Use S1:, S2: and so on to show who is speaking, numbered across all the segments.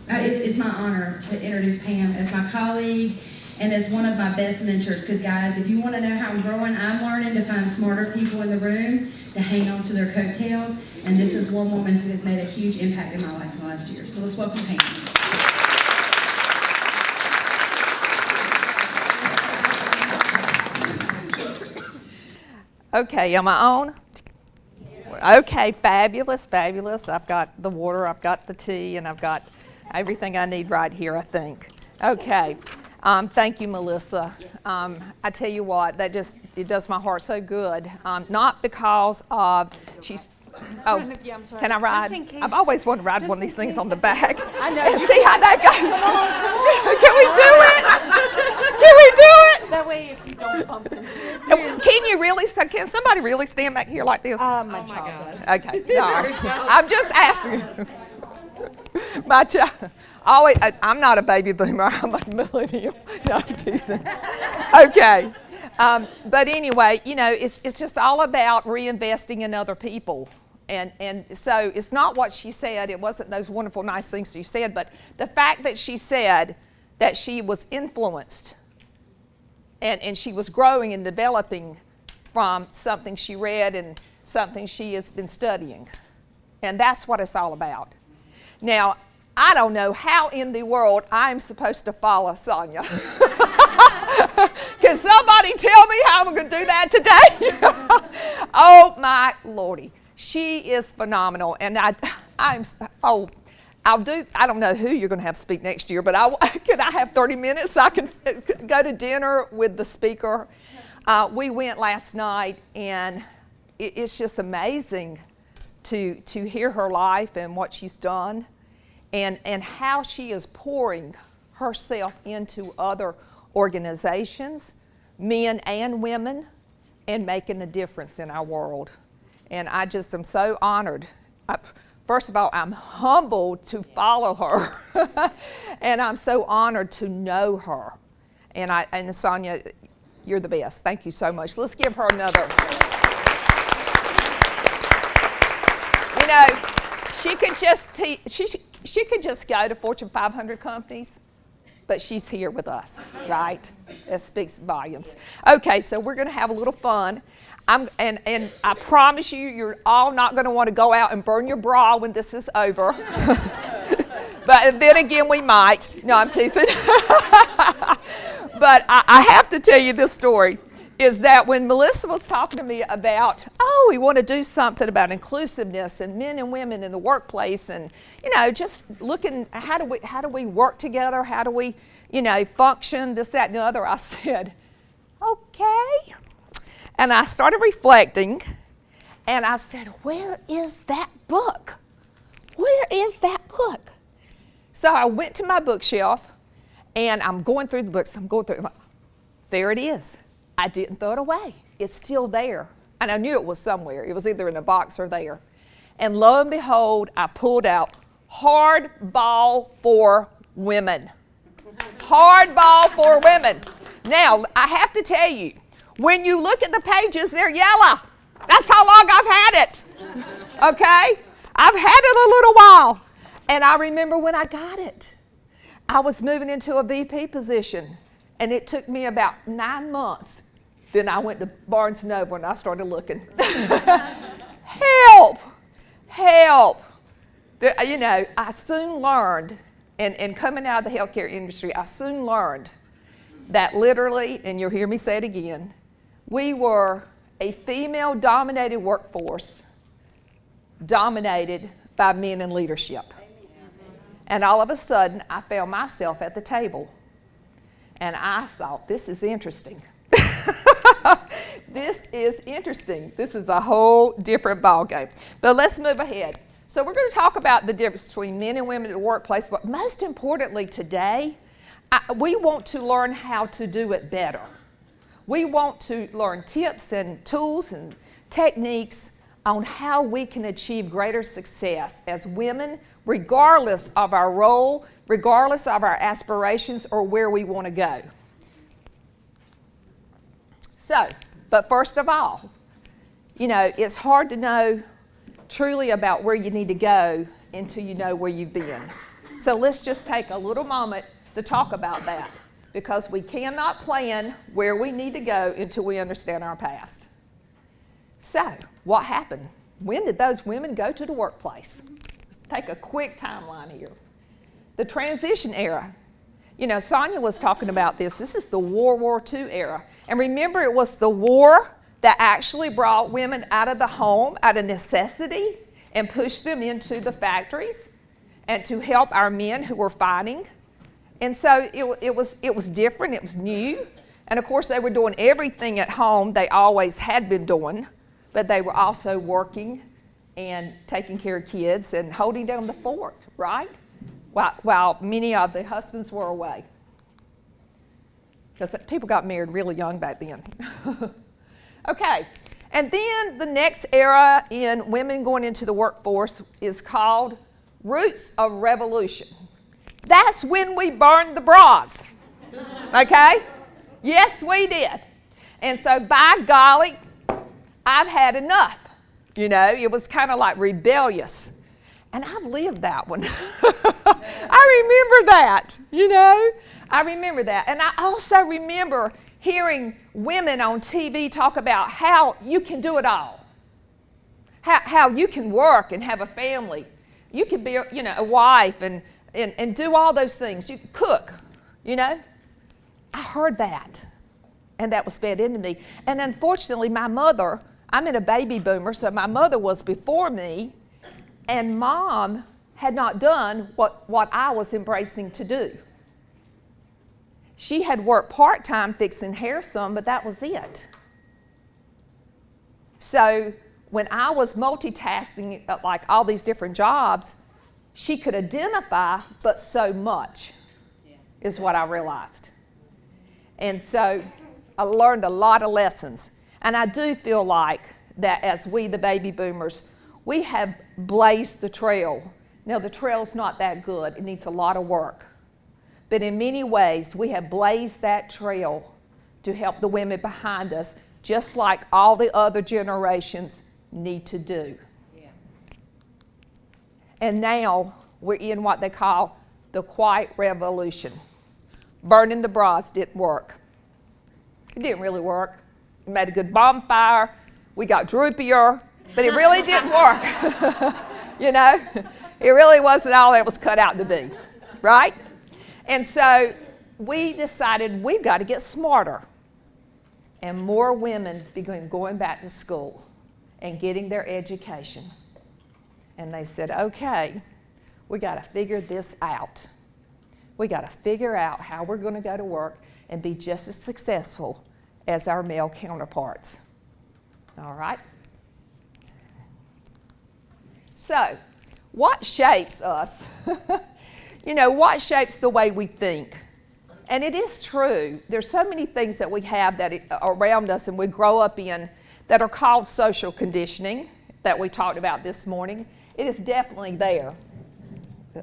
S1: It's my honor to introduce Pam as my colleague and as one of my best mentors, because guys, if you want to know how I'm growing, I'm learning to find smarter people in the room to hang on to their coattails, and this is one woman who has made a huge impact in my life in the last year. So let's welcome Pam.
S2: Okay, am I on? Okay, fabulous, fabulous. I've got the water, I've got the tea, and I've got everything I need right here, I think. Okay, thank you, Melissa. I tell you what, it does my heart so good. Not because of she's. Oh,
S3: yeah, I'm sorry.
S2: can I ride?
S3: Just in case,
S2: I've always wanted to ride one of these things on the back.
S3: I know.
S2: And see how that goes. Can we do it?
S3: That way, if you don't bump into it.
S2: Can you really? Can somebody really stand back here like this?
S3: My child does.
S2: Okay, all right. I'm just asking. My child, always. I'm not a baby boomer. I'm a millennial. No, I'm teasing. Okay, but anyway, it's just all about reinvesting in other people. And so it's not what she said. It wasn't those wonderful, nice things she said, but the fact that she said that she was influenced and she was growing and developing from something she read and something she has been studying. And that's what it's all about. Now, I don't know how in the world I'm supposed to follow Sonia. Can somebody tell me how I'm going to do that today? Oh, my Lordy. She is phenomenal. And I don't know who you're going to have speak next year, but can I have 30 minutes so I can go to dinner with the speaker? We went last night, and it's just amazing to hear her life and what she's done and how she is pouring herself into other organizations, men and women, and making a difference in our world. And I just am so honored. First of all, I'm humbled to follow her, and I'm so honored to know her. And Sonia, you're the best. Thank you so much. Let's give her another. She could she could just go to Fortune 500 companies, but she's here with us, right? That speaks volumes. Okay, so we're going to have a little fun. And I promise you, you're all not going to want to go out and burn your bra when this is over. But then again, we might. No, I'm teasing. But I have to tell you this story, is that when Melissa was talking to me about, we want to do something about inclusiveness and men and women in the workplace and, just looking, how do we work together? How do we, function, this, that, and the other? I said, okay. And I started reflecting, and I said, where is that book? Where is that book? So I went to my bookshelf, and I'm going through the books. There it is. I didn't throw it away. It's still there. And I knew it was somewhere. It was either in a box or there. And lo and behold, I pulled out Hardball for Women. Hardball for Women. Now, I have to tell you, when you look at the pages, they're yellow. That's how long I've had it. Okay? I've had it a little while. And I remember when I got it, I was moving into a VP position, and it took me about 9 months. Then I went to Barnes & Noble, and I started looking. Help! Help! I soon learned, and coming out of the healthcare industry, I soon learned that literally, and you'll hear me say it again, we were a female-dominated workforce dominated by men in leadership. And all of a sudden, I found myself at the table. And I thought, this is interesting. This is interesting. This is a whole different ballgame. But let's move ahead. So we're going to talk about the difference between men and women in the workplace, but most importantly today, we want to learn how to do it better. We want to learn tips and tools and techniques on how we can achieve greater success as women, regardless of our role, regardless of our aspirations or where we want to go. So, but first of all, it's hard to know truly about where you need to go until you know where you've been. So let's just take a little moment to talk about that, because we cannot plan where we need to go until we understand our past. So, what happened? When did those women go to the workplace? Let's take a quick timeline here. The transition era. You know, Sonia was talking about this. This is the World War II era. And remember, it was the war that actually brought women out of the home, out of necessity, and pushed them into the factories and to help our men who were fighting. And so it was different, it was new. And of course, they were doing everything at home they always had been doing, but they were also working and taking care of kids and holding down the fort, right? While many of the husbands were away. Because people got married really young back then. Okay, and then the next era in women going into the workforce is called Roots of Revolution. That's when we burned the bras, okay? Yes, we did. And so, by golly, I've had enough. You know, it was kind of like rebellious. And I've lived that one. I remember that, you know. I remember that. And I also remember hearing women on TV talk about how you can do it all. How you can work and have a family. You can be, you know, a wife and do all those things. You can cook, you know. I heard that, and that was fed into me. And unfortunately, my mother, I'm in a baby boomer, so my mother was before me, and Mom had not done what I was embracing to do. She had worked part-time fixing hair some, but that was it. So when I was multitasking like all these different jobs, she could identify, but so much is what I realized. And so I learned a lot of lessons. And I do feel like that as we, the baby boomers, we have blazed the trail. Now, the trail's not that good. It needs a lot of work. But in many ways, we have blazed that trail to help the women behind us, just like all the other generations need to do. Yeah. And now we're in what they call the quiet revolution. Burning the bras didn't work. It didn't really work. It made a good bonfire. We got droopier, but it really didn't work. You know, it really wasn't all it was cut out to be, right? And so we decided we've got to get smarter. And more women began going back to school and getting their education. And they said, okay, we got to figure this out. We got to figure out how we're going to go to work and be just as successful as our male counterparts. All right? So, what shapes us? You know, what shapes the way we think? And it is true. There's so many things that we have that around us and we grow up in that are called social conditioning that we talked about this morning. It is definitely there.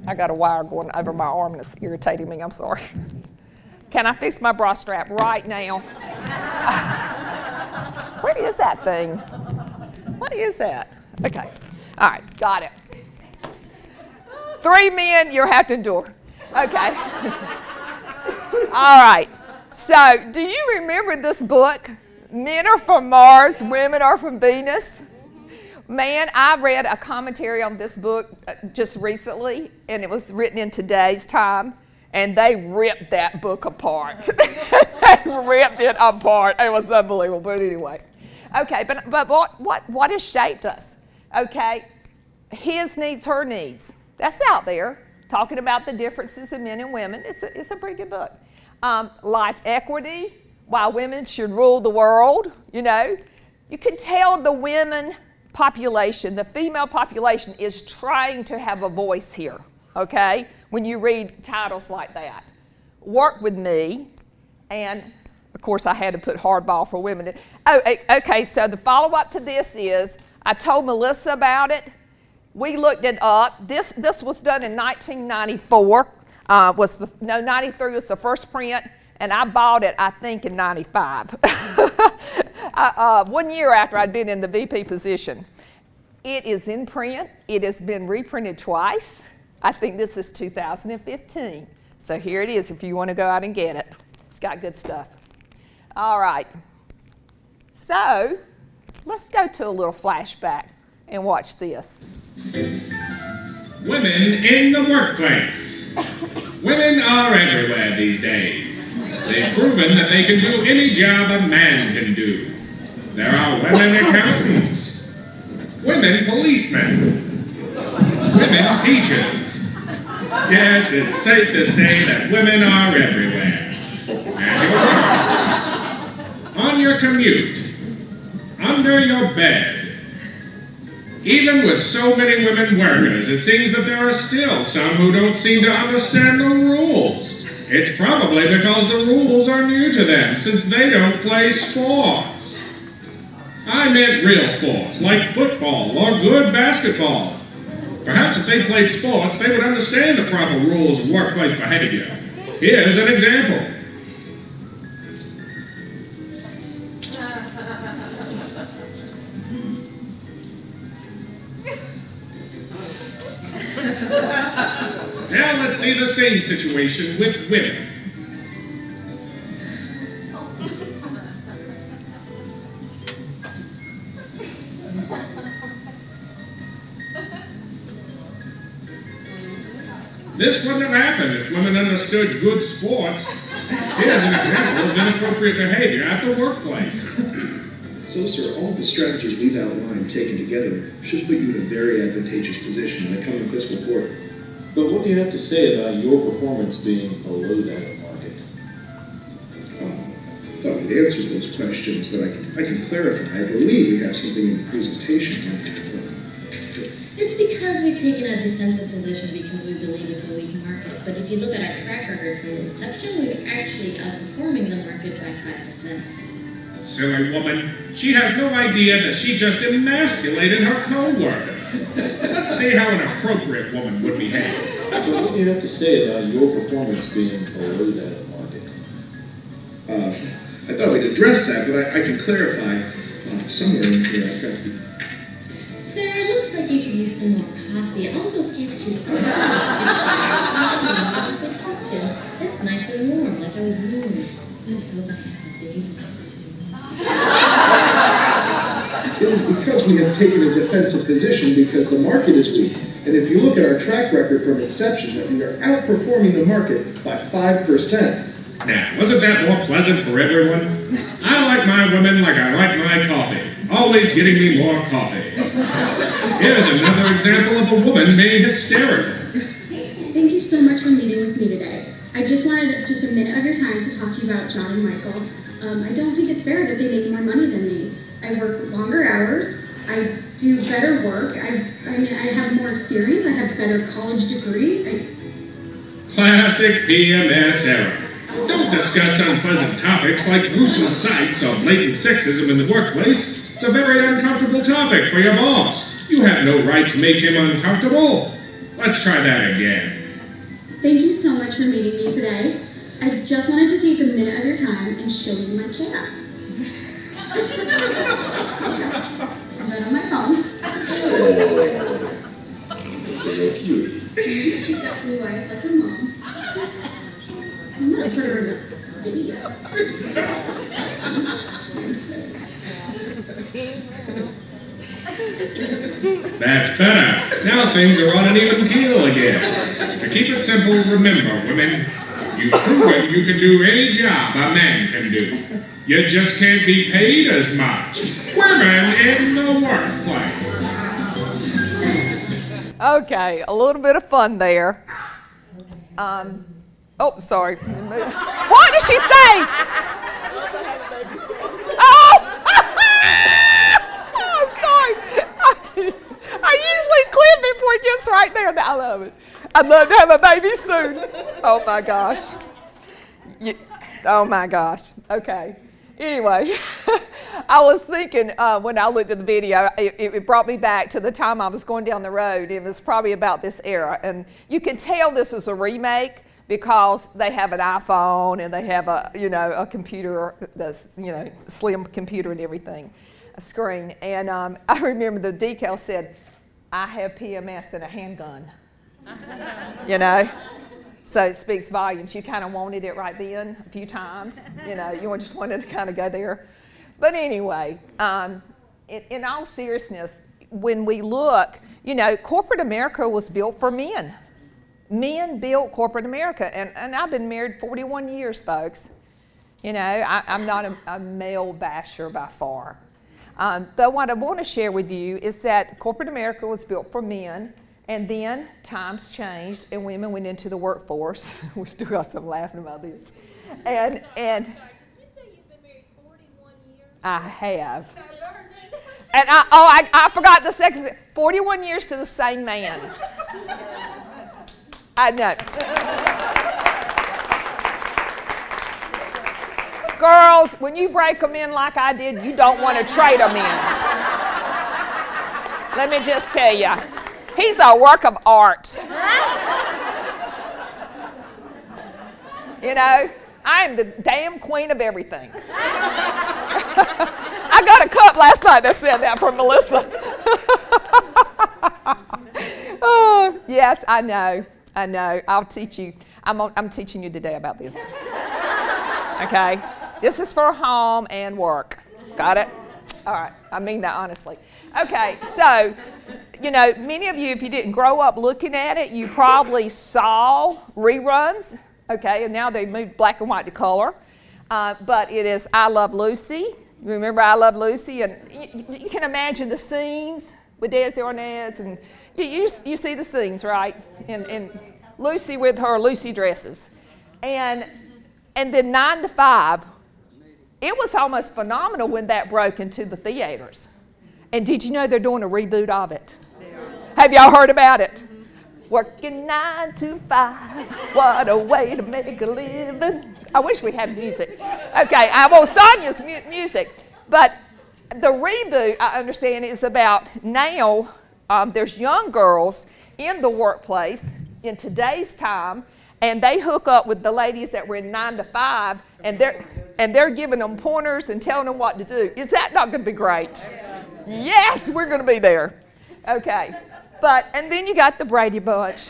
S2: I got a wire going over my arm and it's irritating me. I'm sorry. Can I fix my bra strap right now? Where is that thing? What is that? Okay. All right. Got it. 3 men you have to endure. Okay. All right. So, do you remember this book? Men are from Mars, women are from Venus. Man, I read a commentary on this book just recently, and it was written in today's time, and they ripped that book apart. They ripped it apart. It was unbelievable, but anyway. Okay, but what has shaped us? Okay, his needs, her needs. That's out there, talking about the differences in men and women. It's a pretty good book. Life equity, why women should rule the world, you know. You can tell the women population, the female population is trying to have a voice here, okay, when you read titles like that. Work with me, and of course I had to put hardball for women. Oh, okay, so the follow-up to this is, I told Melissa about it. We looked it up. This was done in 1994. 93 was the first print, and I bought it, I think, in 95. 1 year after I'd been in the VP position. It is in print. It has been reprinted twice. I think this is 2015. So here it is if you want to go out and get it. It's got good stuff. All right. So let's go to a little flashback and watch this.
S4: Women in the workplace. Women are everywhere these days. They've proven that they can do any job a man can do. There are women accountants, women policemen, women teachers. Yes, it's safe to say that women are everywhere. And on your commute, under your bed. Even with so many women workers, it seems that there are still some who don't seem to understand the rules. It's probably because the rules are new to them, since they don't play sports. I meant real sports, like football or good basketball. Perhaps if they played sports, they would understand the proper rules of workplace behavior. Here's an example. Now let's see the same situation with women. This wouldn't have happened if women understood good sports. Here's an example of inappropriate behavior at the workplace.
S5: So, sir, all the strategies we've outlined taken together should put you in a very advantageous position in the coming fiscal quarter.
S6: But what do you have to say about your performance being below that of market?
S5: I thought we'd answered those questions, but I can clarify. I believe we have something in the presentation.
S7: It's because we've taken a defensive position because we believe it's a weak market. But if you look at our track record from inception, we're actually outperforming the market by 5%.
S4: Silly woman. She has no idea that she just emasculated her co-worker. Let's see how an appropriate woman would behave.
S6: But what do you have to say about your performance being below that of market?
S5: I thought we'd address that, but I can clarify. Somewhere in here I've got the...
S7: Sir, it looks like you could use some more coffee. I'll go get you some. It's nice and warm, like I was warm. I hope I have a baby soon.
S5: It was because we have taken a defensive position because the market is weak. And if you look at our track record from inception, that we are outperforming the market by 5%.
S4: Now, wasn't that more pleasant for everyone? I like my women like I like my coffee. Always getting me more coffee. Here's another example of a woman being hysterical.
S8: Thank you so much for meeting with me today. I just wanted just a minute of your time to talk to you about John and Michael. I don't think it's fair that they make more money than me. I work longer hours. I do better work. I mean, I have more experience. I have a better college degree.
S4: Classic PMS error. Don't discuss unpleasant topics like gruesome sights or blatant sexism in the workplace. It's a very uncomfortable topic for your boss. You have no right to make him uncomfortable. Let's try that again.
S8: Thank you so much for meeting me today. I just wanted to take a minute of your time and show you my cat. Is that on my phone?
S5: Real cute.
S8: She's got blue eyes like her mom. I'm gonna put her in this video.
S4: That's better. Now things are on an even keel again. To keep it simple, remember, women, you've proven you can do any job a man can do. You just can't be paid as much. Women in the workplace.
S2: Okay, a little bit of fun there. Oh, sorry. What did she say? Oh! Oh, I'm sorry. I usually clip before it gets right there. I love it. I'd love to have a baby soon. Oh my gosh. Oh my gosh. Okay. Anyway, I was thinking when I looked at the video, it brought me back to the time I was going down the road. It was probably about this era. And you can tell this is a remake because they have an iPhone and they have a computer, that's, slim computer and everything, a screen. And I remember the decal said, "I have PMS and a handgun." You know? So it speaks volumes. You kind of wanted it right then a few times. You know, you just wanted to kind of go there. But anyway, in all seriousness, when we look, you know, corporate America was built for men. Men built corporate America. And I've been married 41 years, folks. You know, I'm not a male basher by far. But what I want to share with you is that corporate America was built for men, and then times changed and women went into the workforce. We still got some laughing about this. And
S3: Did you say you've been married 41 years?
S2: I have. And I forgot the second, 41 years to the same man. I know. Girls, when you break them in like I did, you don't want to trade them in. Let me just tell you, he's a work of art. You know, I am the damn queen of everything. I got a cup last night that said that from Melissa. Oh, yes, I know. I'll teach you. I'm teaching you today about this. Okay? This is for home and work. Got it? All right. I mean that honestly. Okay, so, you know, many of you, if you didn't grow up looking at it, you probably saw reruns. Okay, and now they moved black and white to color. But it is I Love Lucy. Remember I Love Lucy? And you can imagine the scenes with Desi Arnaz. And you see the scenes, right? And Lucy with her Lucy dresses. And then 9 to 5, it was almost phenomenal when that broke into the theaters. And did you know they're doing a reboot of it? Have y'all heard about it? Working 9 to 5, what a way to make a living. I wish we had music. Okay, well, Sonia's music. But the reboot, I understand, is about now there's young girls in the workplace in today's time, and they hook up with the ladies that were in 9 to 5, and they're giving them pointers and telling them what to do. Is that not going to be great? Yes, we're going to be there. Okay. And then you got the Brady Bunch.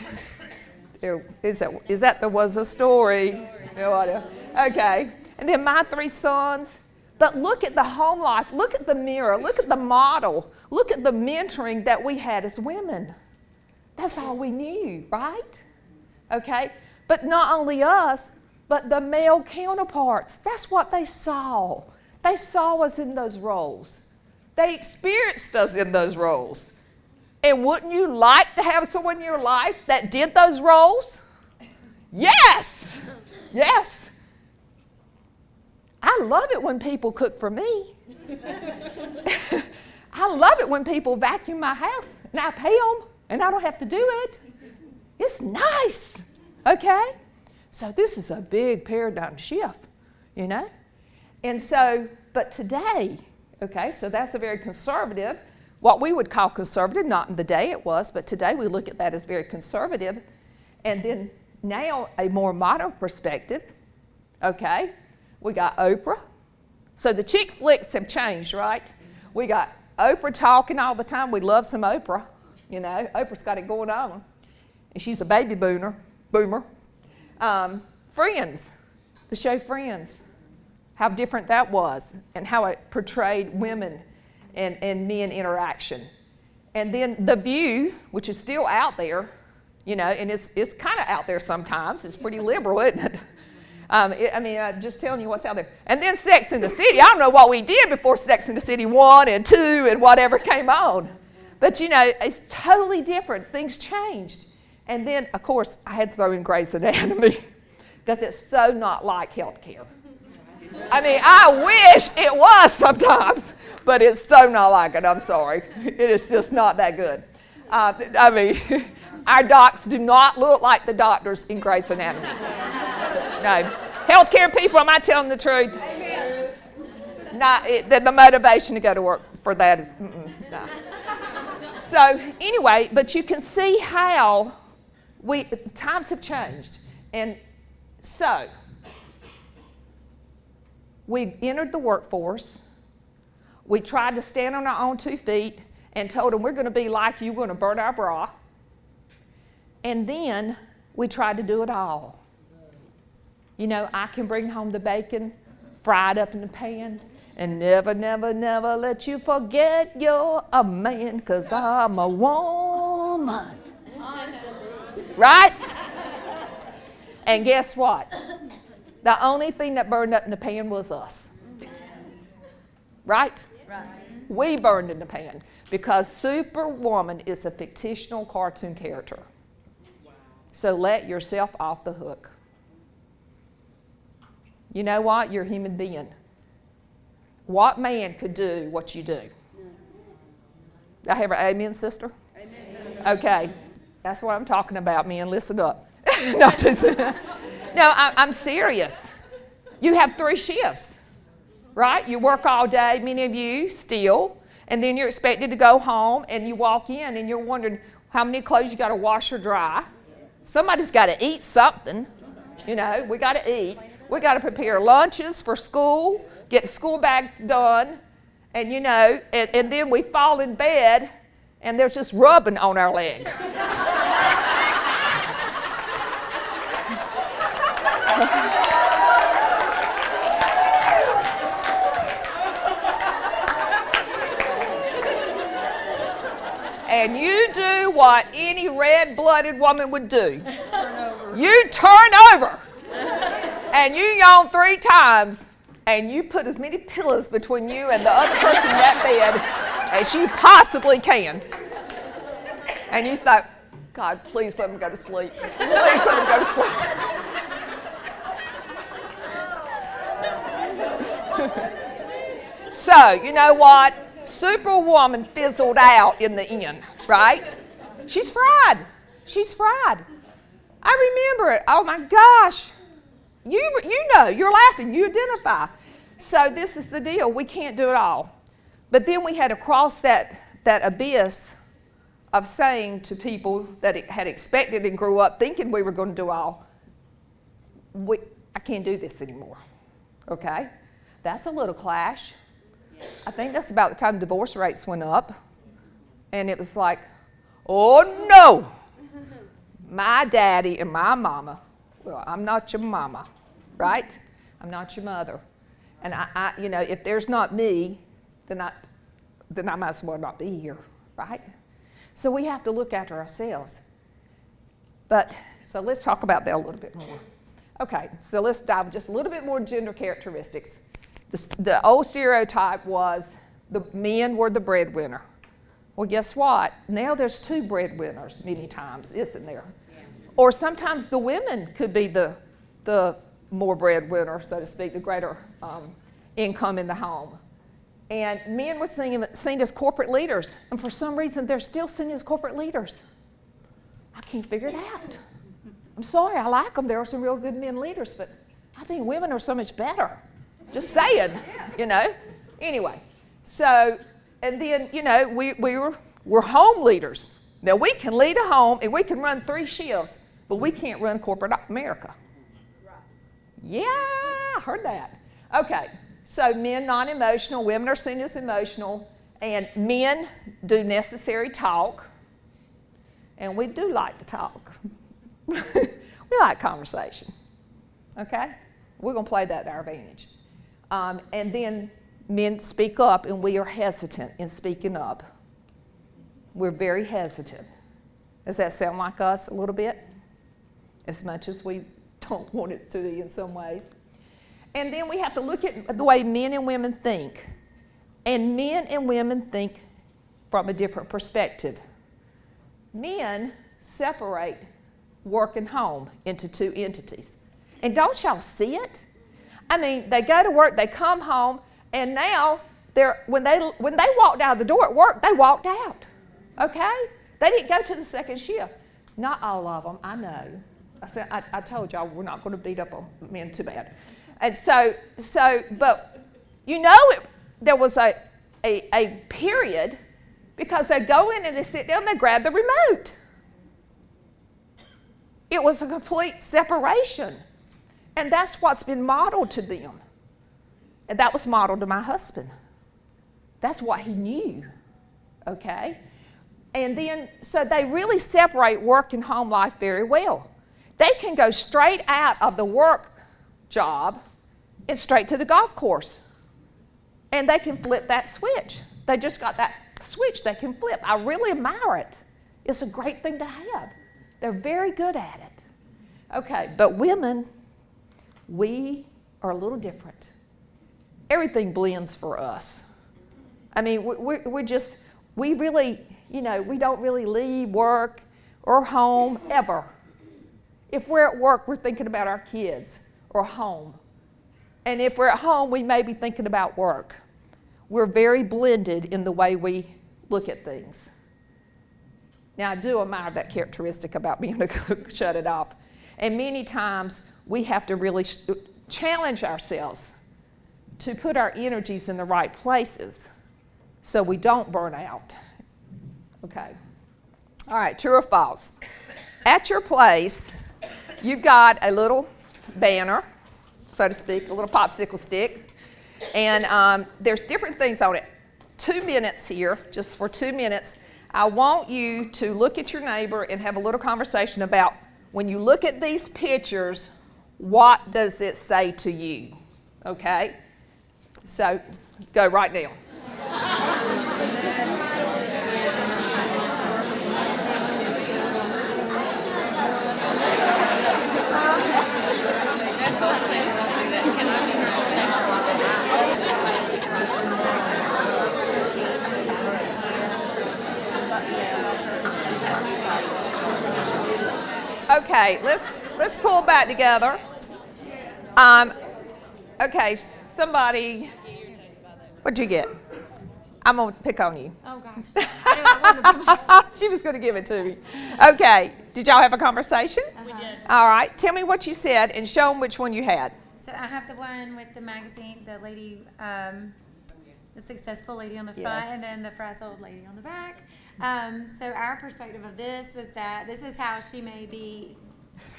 S2: Is that there was a story? Okay. And then My Three Sons. But look at the home life. Look at the mirror. Look at the model. Look at the mentoring that we had as women. That's all we knew, right? Okay. But not only us, but the male counterparts. That's what they saw. They saw us in those roles. They experienced us in those roles. And wouldn't you like to have someone in your life that did those roles? Yes! Yes. I love it when people cook for me. I love it when people vacuum my house and I pay them and I don't have to do it. It's nice. Okay? So this is a big paradigm shift, you know? And so, but today, okay, so that's a very conservative, what we would call conservative, not in the day it was, but today we look at that as very conservative. And then now a more modern perspective, okay, we got Oprah. So the chick flicks have changed, right? We got Oprah talking all the time. We love some Oprah, you know. Oprah's got it going on. And she's a baby boomer. Friends, the show Friends, how different that was and how it portrayed women and men interaction. And then The View, which is still out there, you know, and it's kind of out there sometimes. It's pretty liberal, isn't it? I'm just telling you what's out there. And then Sex and the City. I don't know what we did before Sex and the City 1 and 2 and whatever came on. But, you know, it's totally different. Things changed. And then, of course, I had to throw in Grey's Anatomy because it's so not like healthcare. I mean, I wish it was sometimes, but it's so not like it. I'm sorry. It is just not that good. Our docs do not look like the doctors in Grey's Anatomy. No. Healthcare people, am I telling the truth? The motivation to go to work for that is, no. So anyway, but you can see how times have changed. And so, we entered the workforce. We tried to stand on our own 2 feet and told them we're going to be like you, we're going to burn our bra. And then we try to do it all. You know, I can bring home the bacon fried up in the pan, and never, never, never let you forget you're a man, 'cause I'm a woman. Right? And guess what? The only thing that burned up in the pan was us. Right? Right. We burned in the pan because Superwoman is a fictional cartoon character. So let yourself off the hook. You know what? You're a human being. What man could do what you do? I have an amen, sister? Amen, sister. Okay. That's what I'm talking about, men. Listen up. No, I'm serious. You have 3 shifts, right? You work all day, many of you still, and then you're expected to go home, and you walk in, and you're wondering how many clothes you got to wash or dry. Somebody's got to eat something. You know, we got to eat. We got to prepare lunches for school, get school bags done, and you know, and then we fall in bed, and there's just rubbing on our leg. And you do what any red-blooded woman would do. You turn over. And you yawn 3 times. And you put as many pillows between you and the other person in that bed as you possibly can. And you thought, God, please let them go to sleep. Please let them go to sleep. So, you know what? Superwoman fizzled out in the end, right? She's fried. She's fried. I remember it. Oh my gosh. You know, you're laughing, you identify. So this is the deal. We can't do it all. But then we had to cross that abyss of saying to people that had expected and grew up thinking we were going to do all, I can't do this anymore. Okay? That's a little clash. I think that's about the time divorce rates went up. And it was like, oh no! My daddy and my mama, well, I'm not your mama, right? I'm not your mother. And I you know, if there's not me, then I might as well not be here, right? So we have to look after ourselves. But, so let's talk about that a little bit more. Okay, so let's dive just a little bit more gender characteristics. The old stereotype was the men were the breadwinner. Well, guess what? Now there's 2 breadwinners many times, isn't there? Yeah. Or sometimes the women could be the more breadwinner, so to speak, the greater income in the home. And men were seen as corporate leaders. And for some reason, they're still seen as corporate leaders. I can't figure it out. I'm sorry, I like them. There are some real good men leaders, but I think women are so much better. Just saying, you know. Anyway, so, and then, you know, we're home leaders. Now, we can lead a home and we can run 3 shifts, but we can't run corporate America. Yeah, I heard that. Okay, so men non-emotional, women are seen as emotional, and men do necessary talk, and we do like to talk. We like conversation, okay? We're going to play that to our advantage. And then men speak up, and we are hesitant in speaking up. We're very hesitant. Does that sound like us a little bit? As much as we don't want it to be in some ways. And then we have to look at the way men and women think. And men and women think from a different perspective. Men separate work and home into 2 entities. And don't y'all see it? I mean, they go to work, they come home, and now when they walked out the door at work, they walked out. Okay? They didn't go to the second shift. Not all of them, I know. I told y'all we're not going to beat up on men too bad. And so, but you know, there was a period because they go in and they sit down, they grab the remote. It was a complete separation. And that's what's been modeled to them. And that was modeled to my husband. That's what he knew, okay? And then, so they really separate work and home life very well. They can go straight out of the work job and straight to the golf course. And they can flip that switch. They just got that switch they can flip. I really admire it. It's a great thing to have. They're very good at it. Okay, but women, we are a little different. Everything blends for us. I mean, we really, you know, we don't really leave work or home ever. If we're at work, we're thinking about our kids or home. And if we're at home, we may be thinking about work. We're very blended in the way we look at things. Now, I do admire that characteristic about being able to shut it off. And many times, we have to really challenge ourselves to put our energies in the right places so we don't burn out. Okay. All right, true or false? At your place, you've got a little banner, so to speak, a little popsicle stick, and there's different things on it. 2 minutes here, just for 2 minutes. I want you to look at your neighbor and have a little conversation about, when you look at these pictures, what does it say to you? Okay? So, go right now. Okay, let's pull back together. Okay, somebody, what'd you get? I'm gonna pick on you.
S3: Oh gosh.
S2: She was gonna give it to me. Okay, did y'all have a conversation?
S3: We did.
S2: All right, tell me what you said and show them which one you had.
S3: So I have the one with the magazine, the lady, the successful lady on the front,
S2: Yes.
S3: and then the frazzled lady on the back. So our perspective of this was that this is how she may be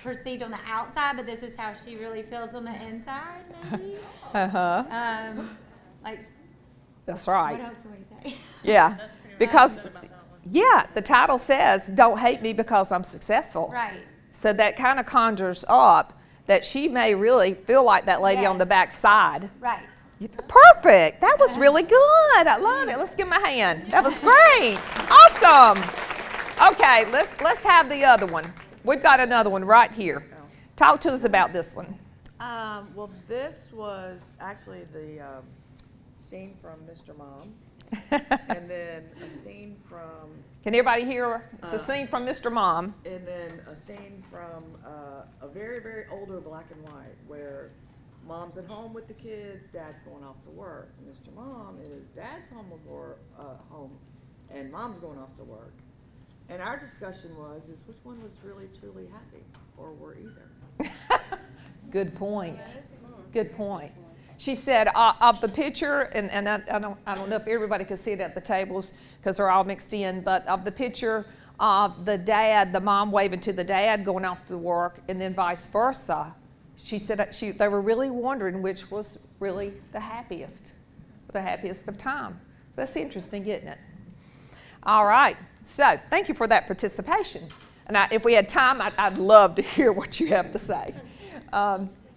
S3: perceived on the outside, but this is how she really feels on the inside, maybe. Like,
S2: That's right.
S3: what else do we say?
S2: Yeah, because, yeah, the title says, "Don't hate me because I'm successful."
S3: Right.
S2: So that kind of conjures up that she may really feel like that lady on the back side.
S3: Right.
S2: Perfect. That was really good. I love it. Let's give him a hand. That was great. Awesome. Okay, let's have the other one. We've got another one right here. Talk to us about this one.
S9: Well, this was actually the scene from Mr. Mom, and then a scene from,
S2: Can everybody hear her? It's a scene from Mr. Mom.
S9: and then a scene from a very, very older black and white where mom's at home with the kids, dad's going off to work. Mr. Mom is dad's home and mom's going off to work. And our discussion is which one was really truly happy, or were either?
S2: Good point. Good point. She said of the picture, and I don't know if everybody could see it at the tables because they're all mixed in, but of the picture of the dad, the mom waving to the dad going off to work, and then vice versa. She said they were really wondering which was really the happiest of time. That's interesting, isn't it? All right. So thank you for that participation. And if we had time, I'd love to hear what you have to say.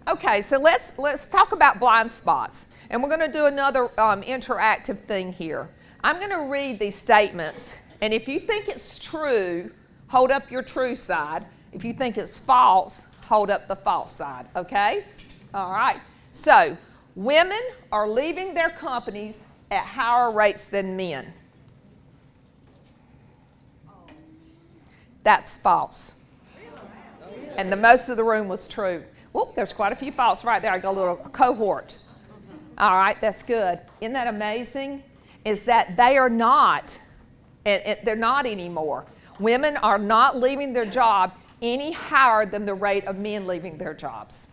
S2: Okay, so let's talk about blind spots. And we're going to do another interactive thing here. I'm going to read these statements, and if you think it's true, hold up your true side. If you think it's false, hold up the false side, okay? All right. So, women are leaving their companies at higher rates than men. That's false. And the most of the room was true. Well, there's quite a few false right there. I got a little cohort. All right, that's good. Isn't that amazing? Is that they are not, and they're not anymore. Women are not leaving their job any higher than the rate of men leaving their jobs.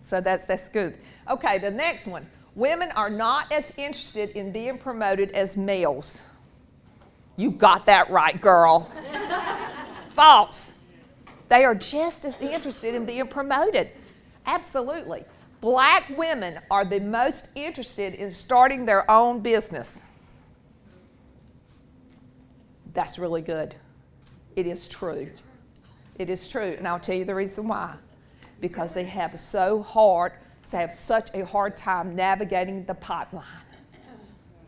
S2: So that's good. Okay, the next one. Women are not as interested in being promoted as males. You got that right, girl. False. They are just as interested in being promoted. Absolutely. Black women are the most interested in starting their own business. That's really good. It is true. It is true, and I'll tell you the reason why. Because they have such a hard time navigating the pipeline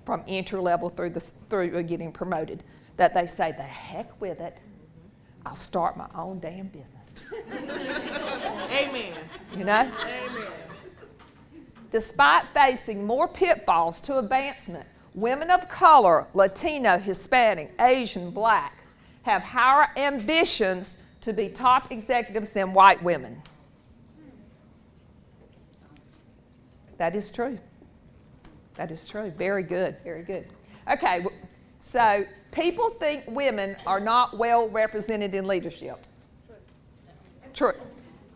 S2: from entry level through getting promoted, that they say, the heck with it, I'll start my own damn business.
S9: Amen.
S2: You know?
S9: Amen.
S2: Despite facing more pitfalls to advancement, women of color, Latino, Hispanic, Asian, Black, have higher ambitions to be top executives than white women. That is true. That is true. Very good. Very good. Okay, so people think women are not well represented in leadership. True.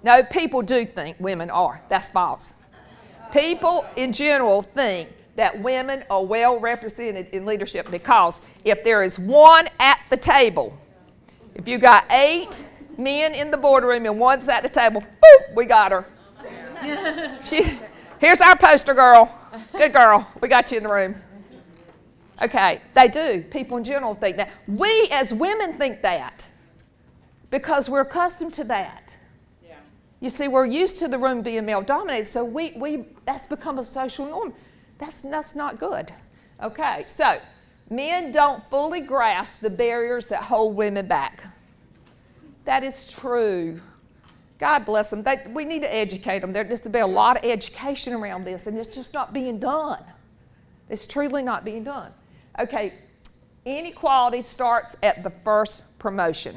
S2: No, people do think women are. That's false. People in general think that women are well represented in leadership because if there is one at the table, if you got 8 men in the boardroom and one's at the table, boop, we got her. Here's our poster girl. Good girl. We got you in the room. Okay, they do. People in general think that. We as women think that because we're accustomed to that. Yeah. You see, we're used to the room being male dominated, so that's become a social norm. That's not good. Okay, so men don't fully grasp the barriers that hold women back. That is true. God bless them. We need to educate them. There needs to be a lot of education around this, and it's just not being done. It's truly not being done. Okay, inequality starts at the first promotion.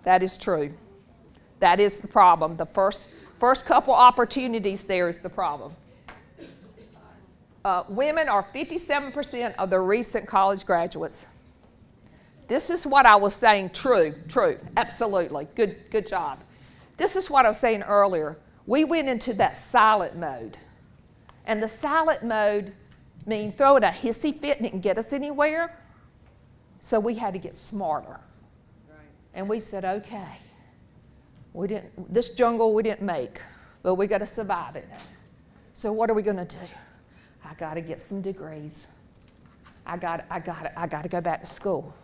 S2: That is true. That is the problem. The first couple opportunities there is the problem. Women are 57% of the recent college graduates. This is what I was saying, true, absolutely, good job. This is what I was saying earlier. We went into that silent mode. And the silent mode means throwing a hissy fit and it can get us anywhere. So we had to get smarter. Right. And we said, okay, this jungle we didn't make, but we got to survive it. So what are we going to do? I got to get some degrees. I got to go back to school.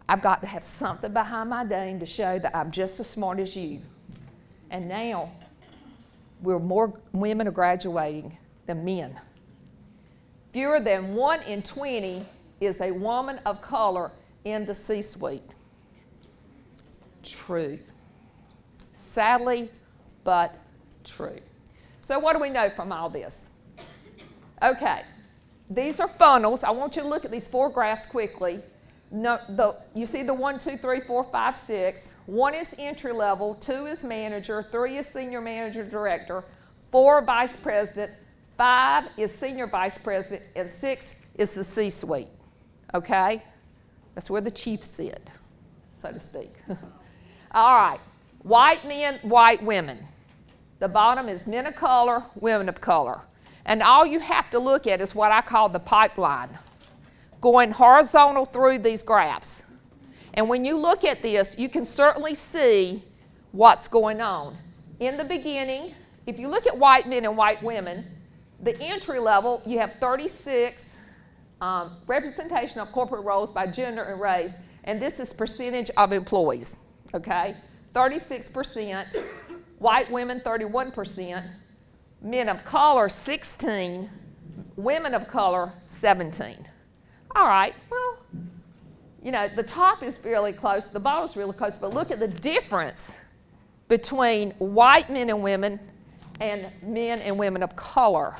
S2: I've got to have something behind my name to show that I'm just as smart as you. And now, more women are graduating than men. Fewer than 1 in 20 is a woman of color in the C-suite. True. Sadly, but true. So what do we know from all this? Okay, these are funnels. I want you to look at these 4 graphs quickly. You see the 1, 2, 3, 4, 5, 6. 1 is entry level, 2 is manager, 3 is senior manager director, 4 vice president, 5 is senior vice president, and 6 is the C-suite. Okay? That's where the chiefs sit, so to speak. All right. White men, white women. The bottom is men of color, women of color. And all you have to look at is what I call the pipeline, going horizontal through these graphs. And when you look at this, you can certainly see what's going on. In the beginning, if you look at white men and white women, the entry level, you have 36 representation of corporate roles by gender and race, and this is percentage of employees, okay? 36%, white women 31%, men of color 16, women of color 17. All right, well, you know, the top is fairly close, the bottom is really close, but look at the difference between white men and women and women of color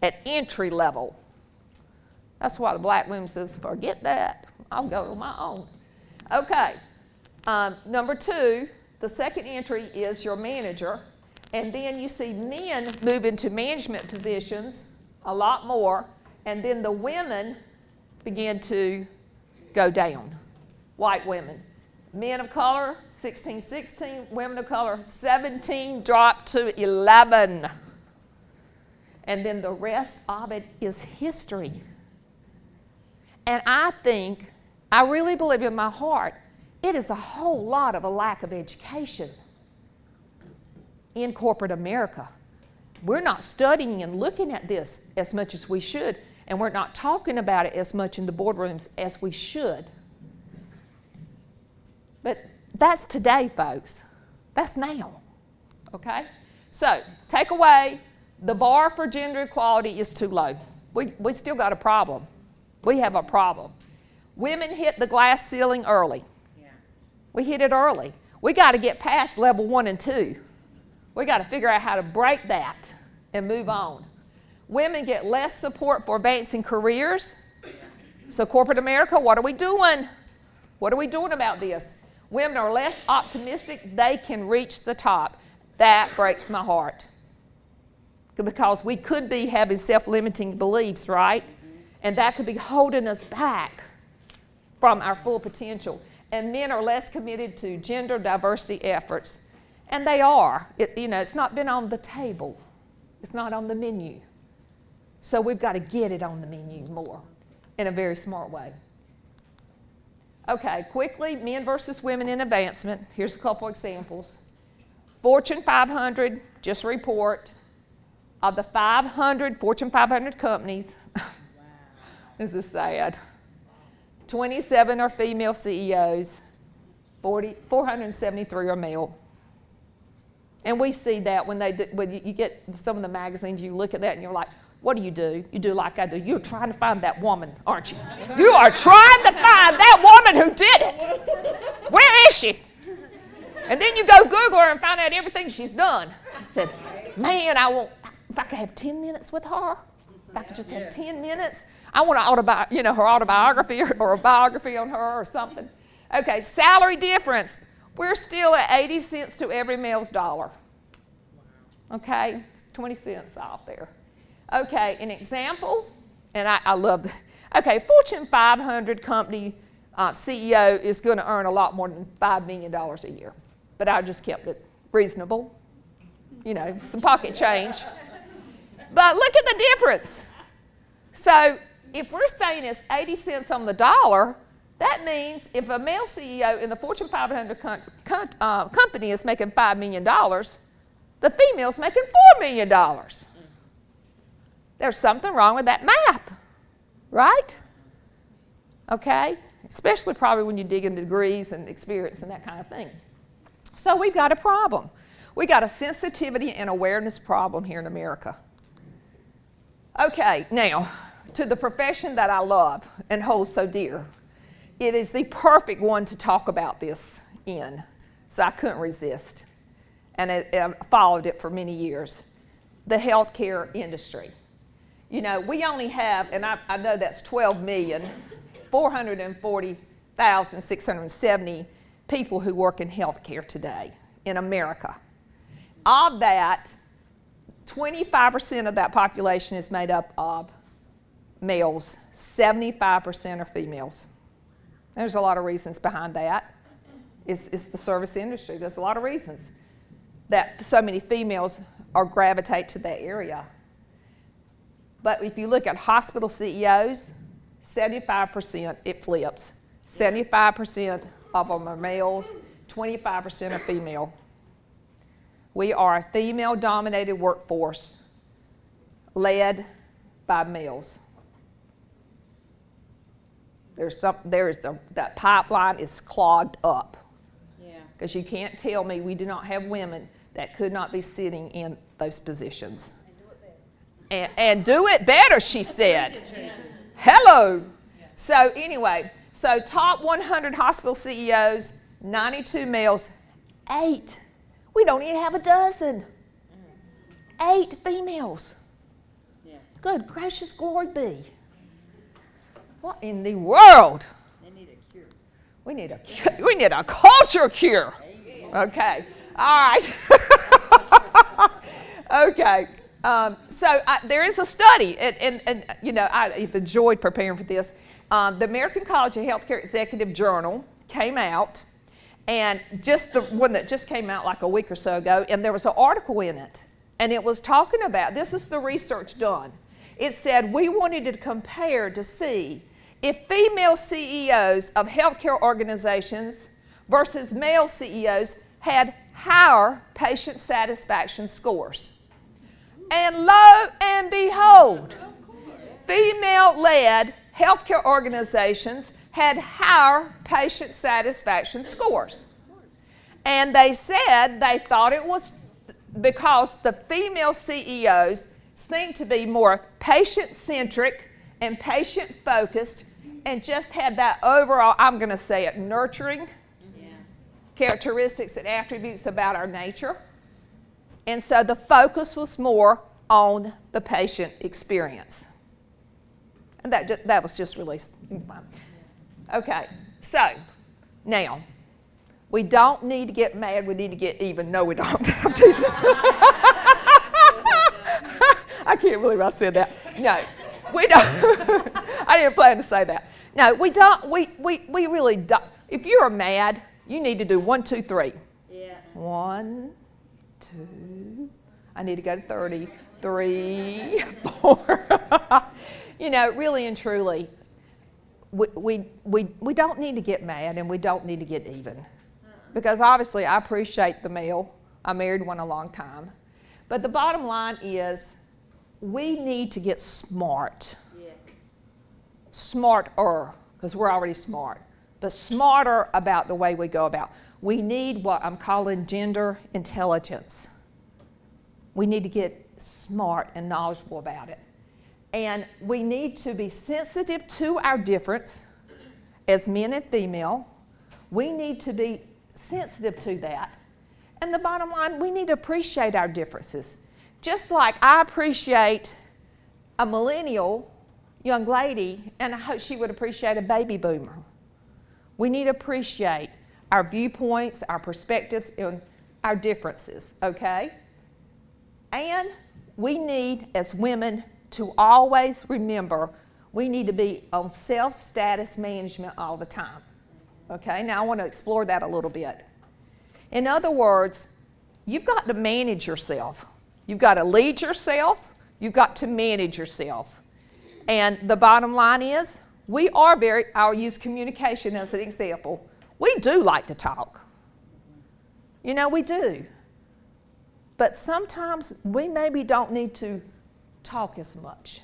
S2: at entry level. That's why the black woman says, forget that, I'll go on my own. Okay, number 2, the second entry is your manager, and then you see men move into management positions a lot more, and then the women begin to go down. White women. Men of color, 16, women of color, 17, dropped to 11. And then the rest of it is history. And I really believe in my heart, it is a whole lot of a lack of education in corporate America. We're not studying and looking at this as much as we should. And we're not talking about it as much in the boardrooms as we should. But that's today, folks. That's now. Okay? So, take away, the bar for gender equality is too low. We still got a problem. We have a problem. Women hit the glass ceiling early. Yeah. We hit it early. We got to get past level 1 and 2. We got to figure out how to break that and move on. Women get less support for advancing careers. So corporate America, what are we doing? What are we doing about this? Women are less optimistic they can reach the top. That breaks my heart. Because we could be having self-limiting beliefs, right? And that could be holding us back from our full potential. And men are less committed to gender diversity efforts. And they are. It's not been on the table. It's not on the menu. So we've got to get it on the menu more in a very smart way. Okay, quickly, men versus women in advancement. Here's a couple examples. Fortune 500, just a report, of the 500 Fortune 500 companies, this is sad, 27 are female CEOs, 473 are male. And we see that when you get some of the magazines, you look at that and you're like, what do? You do like I do. You're trying to find that woman, aren't you? You are trying to find that woman who did it. Where is she? And then you go Google her and find out everything she's done. I said, man, if I could have 10 minutes with her, if I could just have 10 minutes, I want her autobiography or a biography on her or something. Okay, salary difference. We're still at 80 cents to every male's dollar. Okay, 20 cents off there. Okay, an example, and I love that. Okay, Fortune 500 company CEO is going to earn a lot more than $5 million a year. But I just kept it reasonable, some pocket change. But look at the difference. So if we're saying it's 80 cents on the dollar, that means if a male CEO in the Fortune 500 company is making $5 million, the female's making $4 million. There's something wrong with that math, right? Okay? Especially probably when you dig into degrees and experience and that kind of thing. So we've got a problem. We got a sensitivity and awareness problem here in America. Okay, now, to the profession that I love and hold so dear, it is the perfect one to talk about this in. So I couldn't resist. And I followed it for many years. The healthcare industry. We only have, and I know that's 12,440,670 people who work in healthcare today in America. Of that, 25% of that population is made up of males, 75% are females. There's a lot of reasons behind that. It's the service industry. There's a lot of reasons that so many females gravitate to that area. But if you look at hospital CEOs, 75%, it flips. 75% of them are males, 25% are female. We are a female-dominated workforce led by males. That pipeline is clogged up. Because you can't tell me we do not have women that could not be sitting in those positions. And do it better, she said. Hello. So anyway, top 100 hospital CEOs, 92 males, 8. We don't even have a dozen. 8 females. Good gracious, glory be. What in the world?
S10: They need a cure.
S2: We need a culture cure. Okay. All right. Okay. There is a study, and I've enjoyed preparing for this. The American College of Healthcare Executive Journal came out, and just the one that just came out like a week or so ago, and there was an article in it, and it was talking about, this is the research done. It said we wanted to compare to see if female CEOs of healthcare organizations versus male CEOs had higher patient satisfaction scores. And lo and behold, female-led healthcare organizations had higher patient satisfaction scores. And they said they thought it was because the female CEOs seemed to be more patient-centric and patient-focused and just had that overall, I'm going to say it, nurturing characteristics and attributes about our nature. And so the focus was more on the patient experience. And that was just really fun. Okay, so now, we don't need to get mad, we need to get even. No, we don't. I can't believe I said that. No, we don't. I didn't plan to say that. No, we don't. We really don't. If you are mad, you need to do 1, 2, 3.
S7: Yeah.
S2: 1, 2. I need to go to 30. 3, 4. You know, really and truly, we don't need to get mad and we don't need to get even. Because obviously I appreciate the male. I married one a long time. But the bottom line is we need to get smart.
S7: Yes.
S2: Smarter, because we're already smart. But smarter about the way we go about. We need what I'm calling gender intelligence. We need to get smart and knowledgeable about it. And we need to be sensitive to our difference as men and female. We need to be sensitive to that. And the bottom line, we need to appreciate our differences. Just like I appreciate a millennial young lady, and I hope she would appreciate a baby boomer. We need to appreciate our viewpoints, our perspectives, and our differences, okay? And we need, as women, to always remember we need to be on self-status management all the time. Okay, now I want to explore that a little bit. In other words, you've got to manage yourself. You've got to lead yourself. You've got to manage yourself. And the bottom line is, we are I'll use communication as an example. We do like to talk. You know, we do. But sometimes we maybe don't need to talk as much.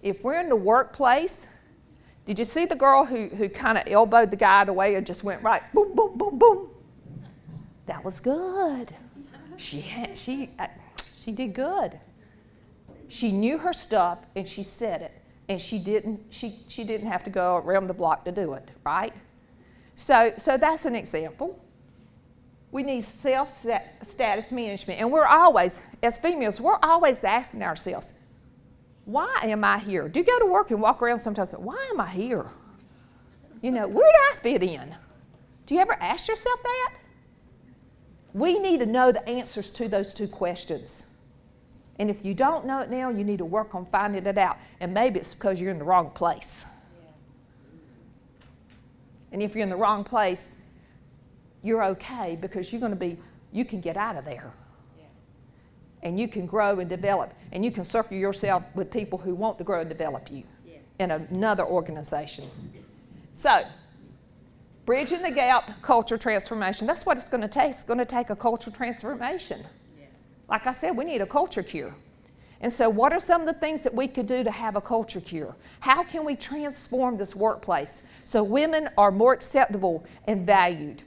S2: If we're in the workplace, did you see the girl who kind of elbowed the guy away and just went right, boom, boom, boom, boom? That was good. She did good. She knew her stuff and she said it, and she didn't have to go around the block to do it, right? So that's an example. We need self-status management, and we're always, as females, we're always asking ourselves, why am I here? Do you go to work and walk around sometimes and say, why am I here? You know, where do I fit in? Do you ever ask yourself that? We need to know the answers to those two questions. And if you don't know it now, you need to work on finding it out. And maybe it's because you're in the wrong place. And if you're in the wrong place, you're okay, because you can get out of there. And you can grow and develop. And you can circle yourself with people who want to grow and develop you in another organization. So, bridging the gap, culture transformation. That's what it's going to take. It's going to take a culture transformation. Like I said, we need a culture cure. And so what are some of the things that we could do to have a culture cure? How can we transform this workplace so women are more acceptable and valued?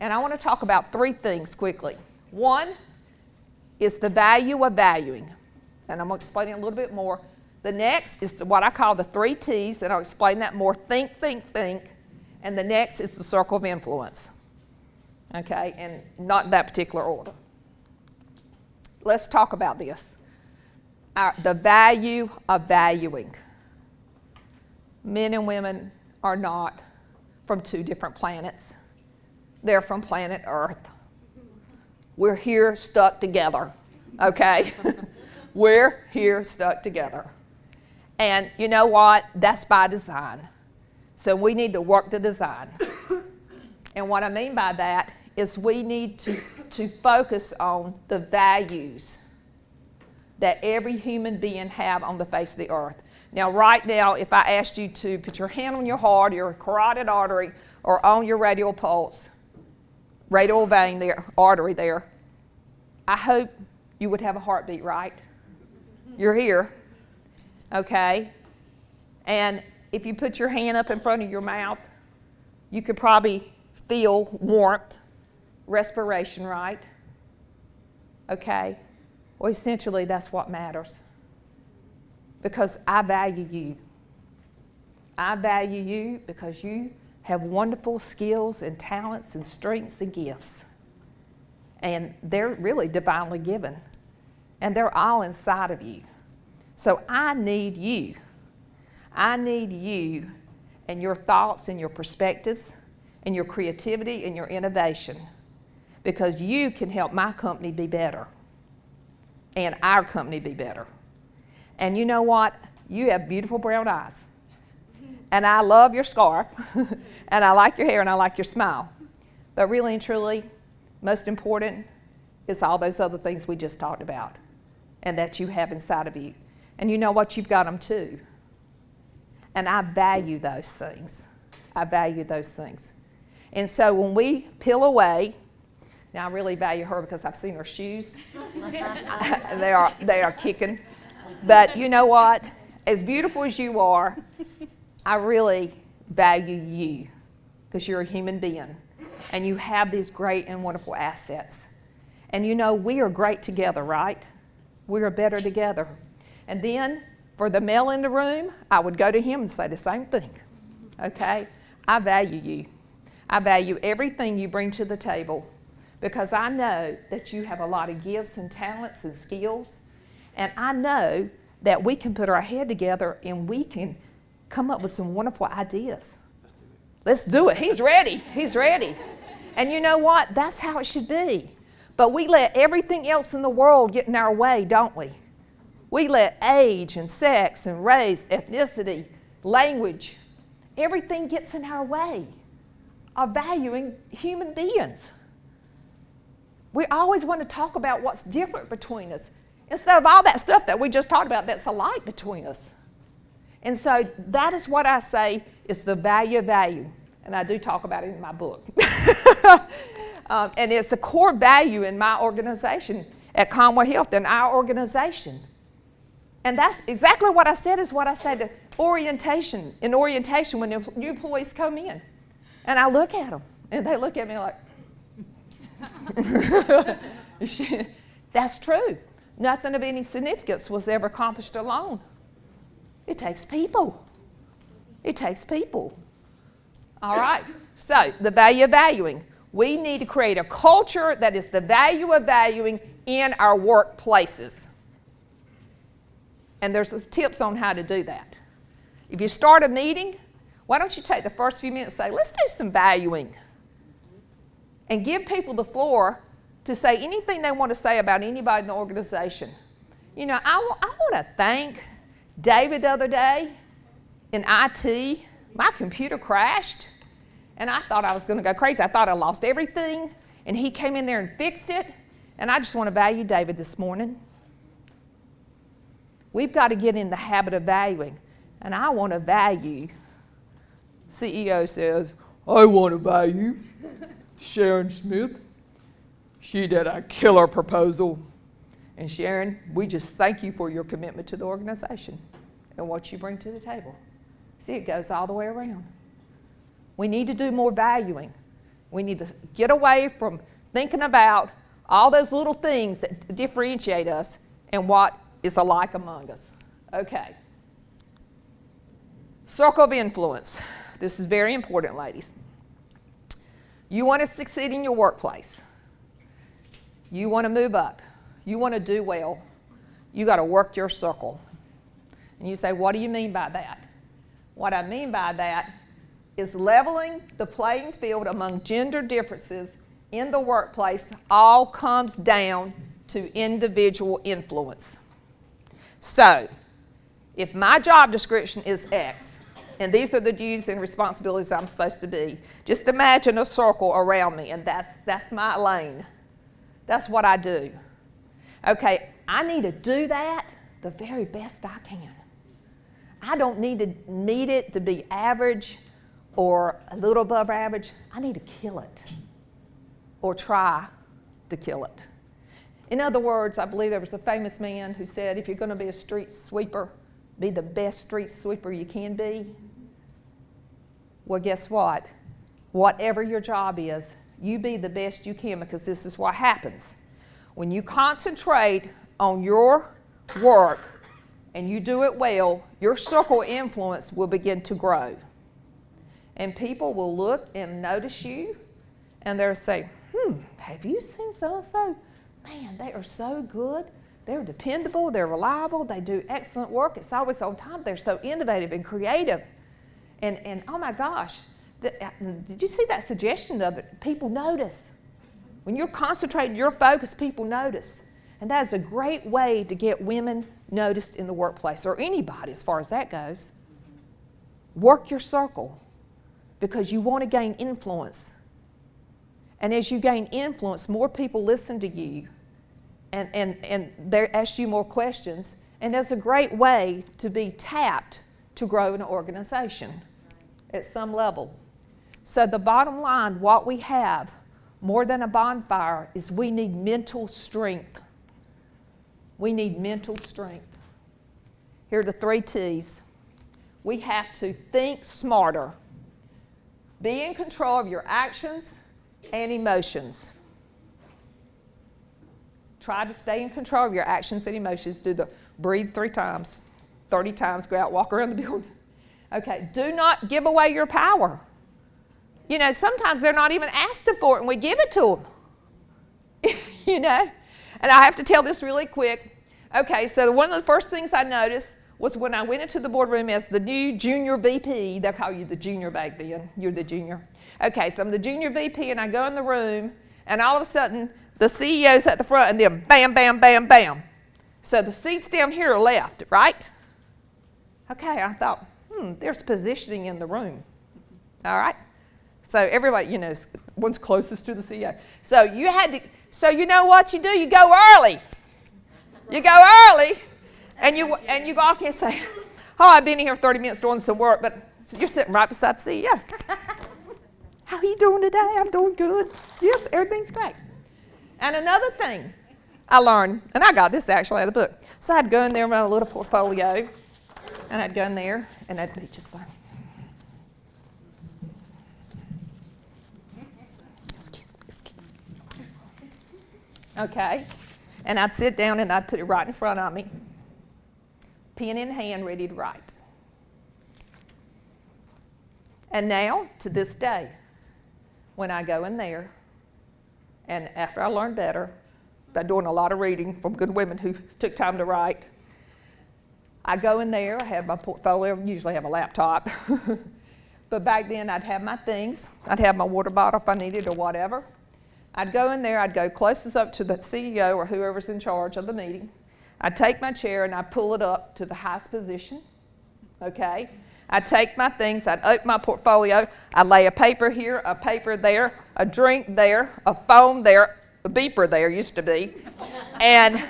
S2: And I want to talk about 3 things quickly. One is the value of valuing. And I'm going to explain it a little bit more. The next is what I call the 3 T's, and I'll explain that more. Think, think, think. And the next is the circle of influence. Okay, and not in that particular order. Let's talk about this. The value of valuing. Men and women are not from 2 different planets. They're from planet Earth. We're here stuck together, okay? We're here stuck together. And you know what? That's by design. So we need to work the design. And what I mean by that is we need to focus on the values that every human being have on the face of the earth. Now, right now, if I asked you to put your hand on your heart, your carotid artery, or on your radial pulse, radial vein there, artery there, I hope you would have a heartbeat, right? You're here. okay? And if you put your hand up in front of your mouth, you could probably feel warmth, respiration, right? Okay? Well, essentially, that's what matters. Because I value you. I value you because you have wonderful skills and talents and strengths and gifts. And they're really divinely given. And they're all inside of you. So I need you. I need you and your thoughts and your perspectives and your creativity and your innovation, because you can help my company be better and our company be better. And you know what? You have beautiful brown eyes. And I love your scarf. And I like your hair and I like your smile. But really and truly, most important is all those other things we just talked about and that you have inside of you. And you know what? You've got them too. And I value those things. I value those things. And so when we peel away, now I really value her because I've seen her shoes. they are kicking. But you know what? As beautiful as you are, I really value you because you're a human being and you have these great and wonderful assets. And you know, we are great together, right? We are better together. And then for the male in the room, I would go to him and say the same thing. Okay? I value you. I value everything you bring to the table because I know that you have a lot of gifts and talents and skills. And I know that we can put our head together and we can come up with some wonderful ideas. Let's do it. He's ready. He's ready. And you know what? That's how it should be. But we let everything else in the world get in our way, don't we? We let age and sex and race, ethnicity, language, everything gets in our way of valuing human beings. We always want to talk about what's different between us instead of all that stuff that we just talked about that's alike between us. And so that is what I say is the value of value. And I do talk about it in my book. And it's a core value in my organization at Conway Health, in our organization. And that's exactly what I said is what I said to orientation. In orientation, when new employees come in, and I look at them, and they look at me like, that's true. Nothing of any significance was ever accomplished alone. It takes people. It takes people. All right. So the value of valuing. We need to create a culture that is the value of valuing in our workplaces. And there's tips on how to do that. If you start a meeting, why don't you take the first few minutes and say, let's do some valuing. And give people the floor to say anything they want to say about anybody in the organization. You know, I want to thank David the other day in IT. My computer crashed, and I thought I was going to go crazy. I thought I lost everything, and he came in there and fixed it. And I just want to value David this morning. We've got to get in the habit of valuing. And I want to value. CEO says, I want to value Sharon Smith. She did a killer proposal. And Sharon, we just thank you for your commitment to the organization and what you bring to the table. See, it goes all the way around. We need to do more valuing. We need to get away from thinking about all those little things that differentiate us and what is alike among us. Okay. Circle of influence. This is very important, ladies. You want to succeed in your workplace. You want to move up. You want to do well. You got to work your circle. And you say, what do you mean by that? What I mean by that is leveling the playing field among gender differences in the workplace all comes down to individual influence. So, if my job description is X, and these are the duties and responsibilities I'm supposed to be, just imagine a circle around me, and that's my lane. That's what I do. Okay, I need to do that the very best I can. I don't need to meet it to be average or a little above average. I need to kill it or try to kill it. In other words, I believe there was a famous man who said, if you're going to be a street sweeper, be the best street sweeper you can be? Well, guess what? Whatever your job is, you be the best you can, because this is what happens. When you concentrate on your work and you do it well, your circle of influence will begin to grow. And people will look and notice you, and they'll say, have you seen so-and-so? Man, they are so good. They're dependable, they're reliable, they do excellent work. It's always on time. They're so innovative and creative. And oh my gosh, did you see that suggestion of it? People notice. When you're concentrating your focus, people notice. And that is a great way to get women noticed in the workplace, or anybody as far as that goes. Work your circle, because you want to gain influence. And as you gain influence, more people listen to you, and they ask you more questions. And that's a great way to be tapped to grow an organization at some level. So the bottom line, what we have more than a bonfire, is we need mental strength. We need mental strength. Here are the 3 T's. We have to think smarter. Be in control of your actions and emotions. Try to stay in control of your actions and emotions. Do the breathe 3 times, 30 times, go out, walk around the building. Okay, do not give away your power. You know, sometimes they're not even asking for it and we give it to them. You know? And I have to tell this really quick. Okay, so one of the first things I noticed was when I went into the boardroom as the new junior VP. They'll call you the junior back then. You're the junior. Okay, so I'm the junior VP, and I go in the room, and all of a sudden, the CEO's at the front, and then bam, bam, bam, bam. So the seats down here are left, right? Okay, I thought, there's positioning in the room. All right? So everybody, you know, one's closest to the CEO. So you know what you do? You go early. You go early, and you walk in and say, I've been here 30 minutes doing some work, but you're sitting right beside the CEO. How are you doing today? I'm doing good. Yes, everything's great. And another thing I learned, and I got this actually out of the book. So I'd go in there with my little portfolio, and I'd go in there, and I'd be just like, okay. And I'd sit down and I'd put it right in front of me, pen in hand, ready to write. And now, to this day, when I go in there, and after I learned better, by doing a lot of reading from good women who took time to write, I go in there, I have my portfolio, usually have a laptop, but back then I'd have my things, I'd have my water bottle if I needed or whatever. I'd go in there, I'd go closest up to the CEO or whoever's in charge of the meeting. I'd take my chair and I'd pull it up to the highest position, okay? I'd take my things, I'd open my portfolio, I'd lay a paper here, a paper there, a drink there, a phone there, a beeper there used to be, and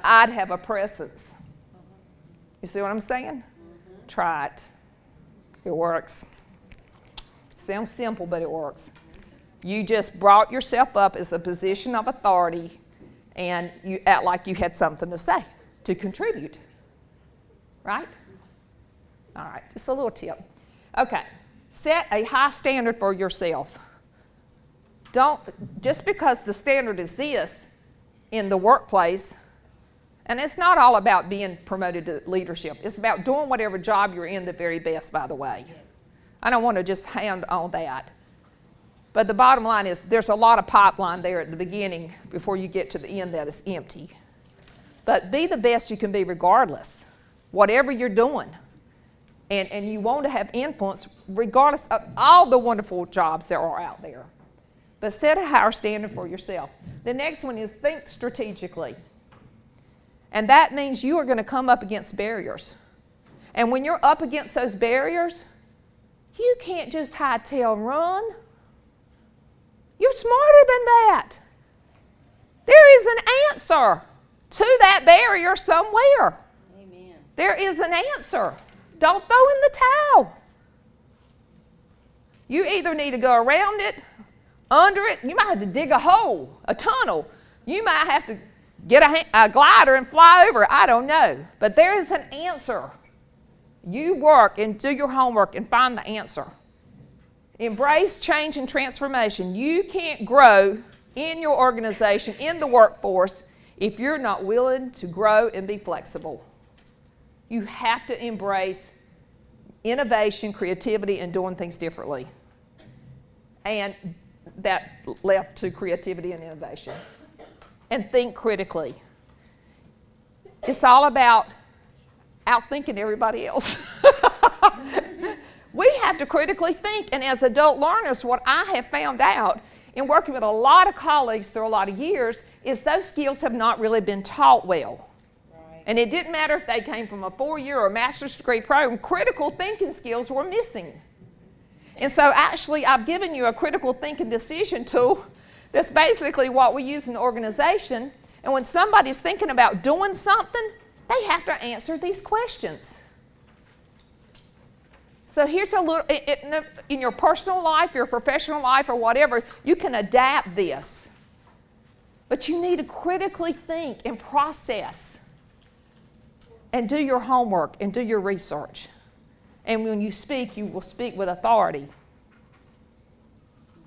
S2: I'd have a presence. You see what I'm saying? Try it. It works. Sounds simple, but it works. You just brought yourself up as a position of authority, and you act like you had something to say, to contribute. Right? All right, just a little tip. Okay, set a high standard for yourself. Don't, just because the standard is this in the workplace, and it's not all about being promoted to leadership. It's about doing whatever job you're in the very best, by the way. I don't want to just hand on that. But the bottom line is there's a lot of pipeline there at the beginning before you get to the end that is empty. But be the best you can be regardless, whatever you're doing. And you want to have influence regardless of all the wonderful jobs there are out there. But set a higher standard for yourself. The next one is think strategically. And that means you are going to come up against barriers. And when you're up against those barriers, you can't just hightail and run. You're smarter than that. There is an answer to that barrier somewhere.
S10: Amen.
S2: There is an answer. Don't throw in the towel. You either need to go around it, under it. You might have to dig a hole, a tunnel. You might have to get a glider and fly over it. I don't know. But there is an answer. You work and do your homework and find the answer. Embrace change and transformation. You can't grow in your organization, in the workforce, if you're not willing to grow and be flexible. You have to embrace innovation, creativity, and doing things differently. And that left to creativity and innovation. And think critically. It's all about outthinking everybody else. We have to critically think, and as adult learners, what I have found out in working with a lot of colleagues through a lot of years is those skills have not really been taught well. Right. And it didn't matter if they came from a 4-year or master's degree program, critical thinking skills were missing. And so actually I've given you a critical thinking decision tool that's basically what we use in the organization. And when somebody's thinking about doing something, they have to answer these questions. So here's a little, in your personal life, your professional life, or whatever, you can adapt this. But you need to critically think and process and do your homework and do your research. And when you speak, you will speak with authority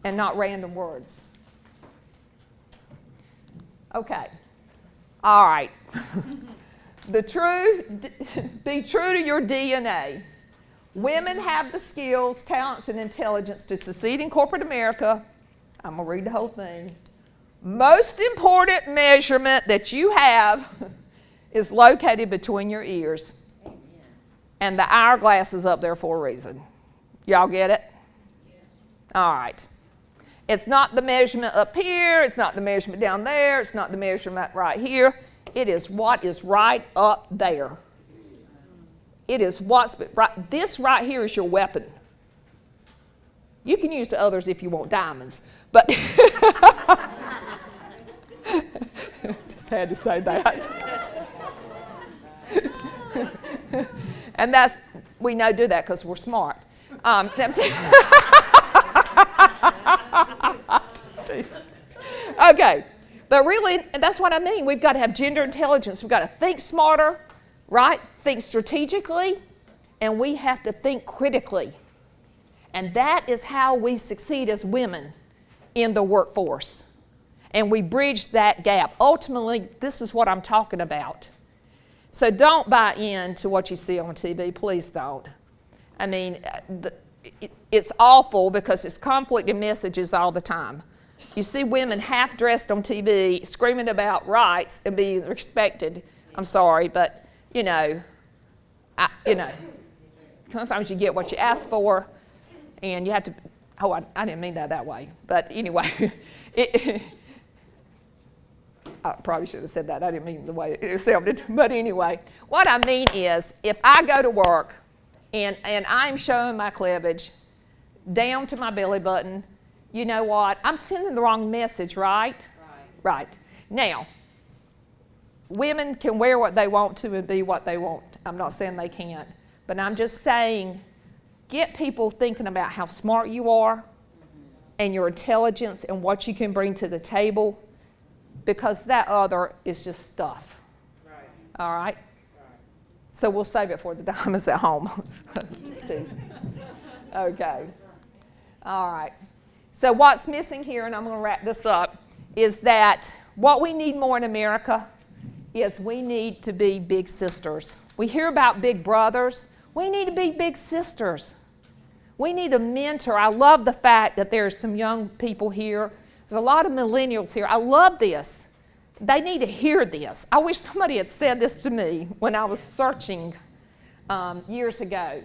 S2: and not random words. Okay. All right. Be true to your DNA. Women have the skills, talents, and intelligence to succeed in corporate America. I'm going to read the whole thing. Most important measurement that you have is located between your ears. Amen. And the hourglass is up there for a reason. Y'all get it? Yeah. All right. It's not the measurement up here. It's not the measurement down there. It's not the measurement right here. It is what is right up there. It is what's right. This right here is your weapon. You can use the others if you want diamonds, but just had to say that. And that's, we know do that because we're smart. Okay, but really, that's what I mean. We've got to have gender intelligence. We've got to think smarter, right? Think strategically, and we have to think critically. And that is how we succeed as women in the workforce. And we bridge that gap. Ultimately, this is what I'm talking about. So don't buy into what you see on TV. Please don't. I mean, it's awful because it's conflicting messages all the time. You see women half-dressed on TV screaming about rights and being respected. I'm sorry, but, you know, sometimes you get what you ask for, and you have to, I didn't mean that way. But anyway, I probably should have said that. I didn't mean the way it sounded. But anyway, what I mean is, if I go to work and I'm showing my cleavage down to my belly button, you know what? I'm sending the wrong message, right? Right. Now, women can wear what they want to and be what they want. I'm not saying they can't. But I'm just saying, get people thinking about how smart you are and your intelligence and what you can bring to the table, because that other is just stuff. Right. All right? So we'll save it for the diamonds at home. Just teasing. Okay. All right. So what's missing here, and I'm going to wrap this up, is that what we need more in America is we need to be big sisters. We hear about big brothers. We need to be big sisters. We need a mentor. I love the fact that there are some young people here. There's a lot of millennials here. I love this. They need to hear this. I wish somebody had said this to me when I was searching years ago.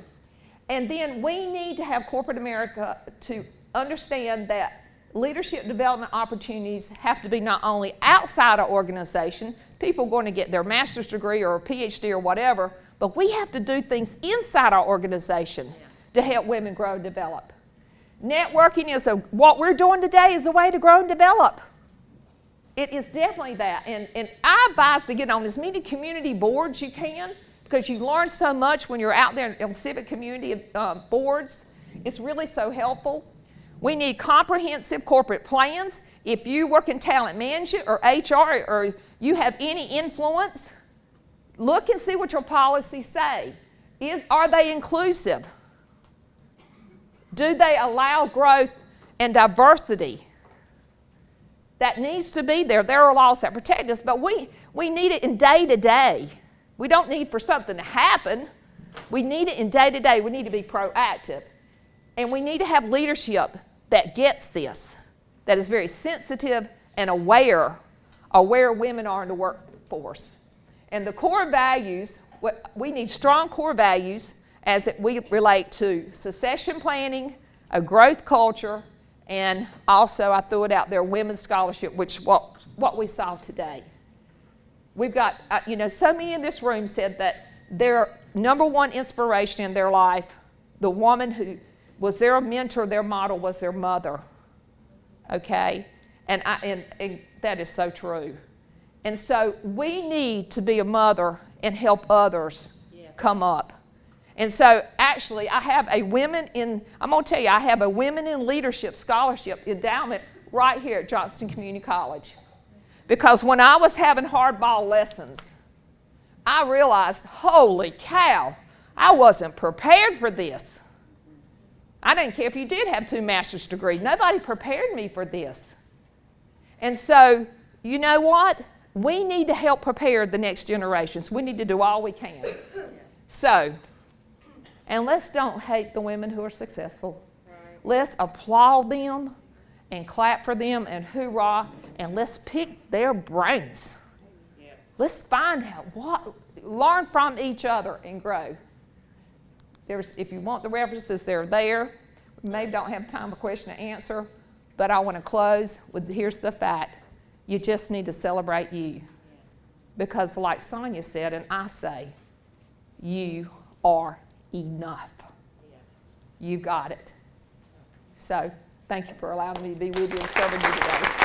S2: And then we need to have corporate America to understand that leadership development opportunities have to be not only outside our organization, people going to get their master's degree or a PhD or whatever, but we have to do things inside our organization to help women grow and develop. Networking is what we're doing today is a way to grow and develop. It is definitely that. And I advise to get on as many community boards you can, because you learn so much when you're out there on civic community boards. It's really so helpful. We need comprehensive corporate plans. If you work in talent management or HR or you have any influence, look and see what your policies say. Are they inclusive? Do they allow growth and diversity? That needs to be there. There are laws that protect us, but we need it in day to day. We don't need for something to happen. We need it in day to day. We need to be proactive. And we need to have leadership that gets this, that is very sensitive and aware of where women are in the workforce. And the core values, we need strong core values as we relate to succession planning, a growth culture, and also I threw it out there, women's scholarship, which what we saw today. We've got, so many in this room said that their number one inspiration in their life, the woman who was their mentor, their model was their mother. Okay? And that is so true. And so we need to be a mother and help others come up. And so actually I have a I'm going to tell you, I have a Women in Leadership Scholarship endowment right here at Johnston Community College. Because when I was having hardball lessons, I realized, holy cow, I wasn't prepared for this. I didn't care if you did have 2 master's degrees. Nobody prepared me for this. And so, you know what? We need to help prepare the next generations. We need to do all we can. So, and let's don't hate the women who are successful. Let's applaud them and clap for them and hoorah, and let's pick their brains. Let's find out learn from each other and grow. If you want the references, they're there. We maybe don't have time for question and answer, but I want to close with here's the fact. You just need to celebrate you. Because like Sonia said, and I say, you are enough. You got it. So thank you for allowing me to be with you and serving you today.